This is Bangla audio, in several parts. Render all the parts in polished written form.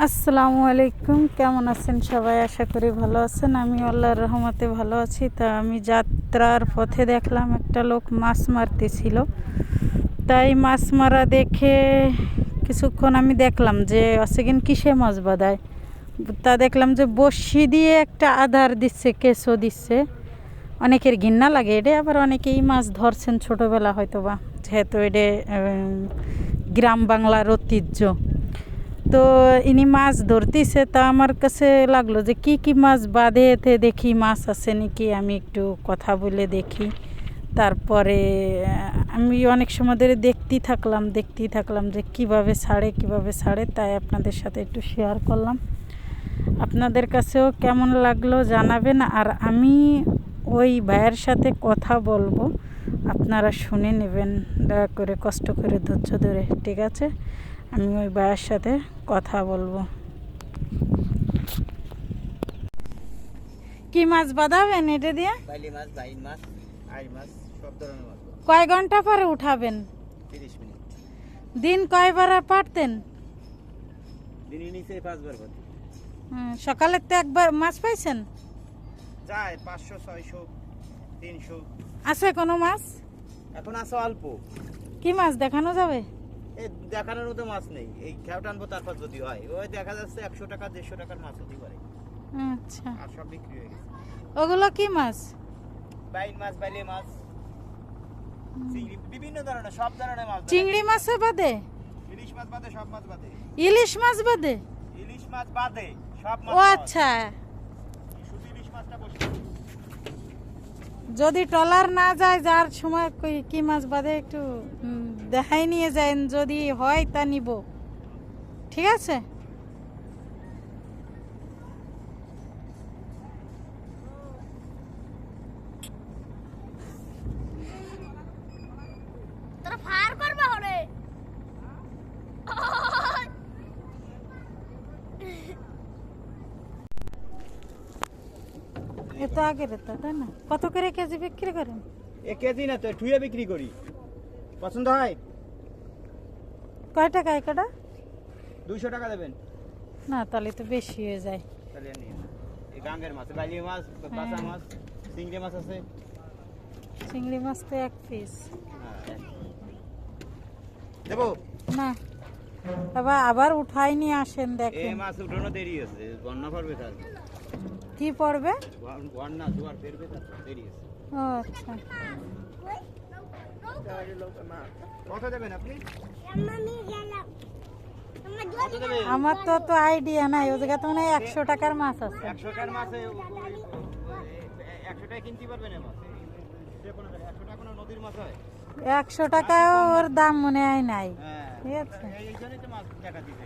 আসসালামু আলাইকুম, কেমন আছেন সবাই? আশা করি ভালো আছেন। আমি আল্লাহর রহমতে ভালো আছি। তা আমি যাত্রার পথে দেখলাম একটা লোক মাছ মারতেছিল। তাই মাছ মারা দেখে কিছুক্ষণ আমি দেখলাম যে অসেকেন্ড কিসে মাছ বাঁধায়। তা দেখলাম যে বড়শি দিয়ে একটা আধার দিচ্ছে, কেঁচো দিচ্ছে। অনেকের ঘৃণা লাগে এটা, আবার অনেকেই মাছ ধরছেন ছোটোবেলা হয়তো বা, যেহেতু এটা গ্রাম বাংলার ঐতিহ্য। তো ইনি মাছ ধরতেছে, তা আমার কাছে লাগলো যে কি কি মাছ বাঁধে, এতে দেখি মাছ আছে নাকি, আমি একটু কথা বলে দেখি। তারপরে আমি অনেক সময় ধরে দেখতেই থাকলাম যে কিভাবে ছাড়ে, তাই আপনাদের সাথে একটু শেয়ার করলাম। আপনাদের কাছেও কেমন লাগলো জানাবেন। আর আমি ওই ভাইয়ের সাথে কথা বলবো, আপনারা শুনে নেবেন দয়া করে, কষ্ট করে ধৈর্য ধরে, ঠিক আছে? আমি ওই ভাইয়ের সাথে কথা বলবো। কি মাছ বাঁধাবেন এটা দিয়ে? বাইলি মাছ, বাইন মাছ, আইড় মাছ, সব ধরনের মাছ। কয় ঘন্টা পরে উঠাবেন? 30 মিনিট। দিন কয়বার পারতেন? দিনে নিচে 5 বার করে। সকালে তো একবার মাছ পাইছেন? যায় 500, 600, 300। আছে কোনো মাছ? এখন আছে অল্প। কি মাছ দেখানো যাবে? এই দেখানোর মতো মাছ নেই। এই খেয়াও টানবো, তারপর যদি হয় ওই দেখা যাচ্ছে 100 টাকা 150 টাকার মাছ হতে পারে। আচ্ছা, আর সব বিক্রি হয়ে গেছে। ওগুলো কি মাছ? বাইন মাছ, বাইলে মাছ, চিংড়ি, বিভিন্ন ধরনের, সব ধরনের মাছ। চিংড়ি মাছও বাদে? ইলিশ মাছ বাদে, সব মাছ বাদে। ইলিশ মাছ বাদে? ইলিশ মাছ বাদে সব মাছ। ও আচ্ছা, শুধু ইলিশ মাছটা বসে। যদি ট্রলার না যায় যার সময় কি মাছ বাদে একটু দেখাই নিয়ে যান, যদি হয় তা নিব, ঠিক আছে? এত আগে রেতা, তাই না? কত করে কেজি বিক্রি করেন? 1 কেজি না তো, ঠুয়ে বিক্রি করি। পছন্দ হয়? কয় টাকা একটা? 200 টাকা দেবেন। না, তাহলে তো বেশি হয়ে যায়। তাহলে নিন। এই গাঙ্গের মাছ, বাইলি মাছ, বাসা মাছ, চিংড়ি মাছ আছে। চিংড়ি মাছ তো 1 পিস। দেবো না, আবার উঠাই নিয়ে আসেন, এই দেখেন মাছ উঠানো দেরি আছে, বন্যা পড়বে তার। কি পড়বে? বন্যা জোয়ার ফেরবে তার, দেরি আছে। ও আচ্ছা, কত দেবেন আপনি? আমার তো আইডিয়া নাই। ও জায়গা তো মানে 100 টাকার মাছ আছে। 100 টাকার মাছ 100 টাকা কিনতে পারবেন এই মাছ? 100 টাকা কোনো নদীর মাছ হয়? 100 টাকাও ওর দাম মনে হয় নাই, হ্যাঁ, ঠিক আছে? এই জন্যই তো মাছ টাকা দিতে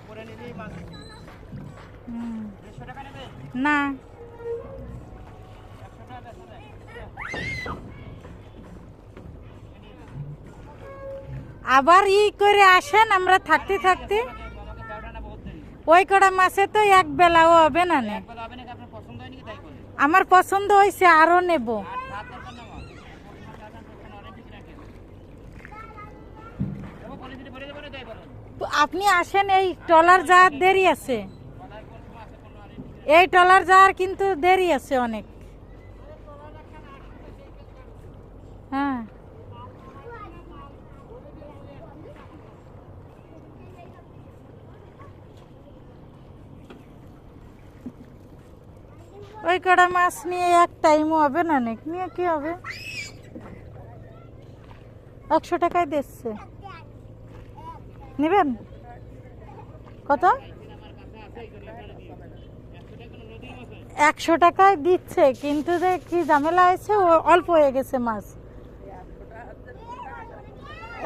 পরে নিলেই মাছ। 100 টাকা নেবে না, 100 টাকা দেন। আবার করে আসেন, আমরা থাকতে ওই কটা মাছে তো এক বেলাও হবে না। আমার পছন্দ হয়েছে, আরো নেব। আপনি আসেন, এই ট্রলার যাওয়ার দেরি আছে, এই ট্রলার যাওয়ার কিন্তু দেরি আছে অনেক। হ্যাঁ, ওই কটা মাছ নিয়ে এক টাইমও হবে না, নিয়ে কি হবে? 100 টাকায় দিচ্ছে, নেবেন? কত? 100 টাকায় দিচ্ছে, কিন্তু যে কি ঝামেলা হয়েছে, অল্প হয়ে গেছে মাছ।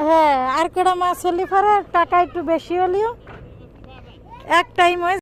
হ্যাঁ, আর কটা মাছ হলে পরে টাকা একটু বেশি হলেও এক টাইম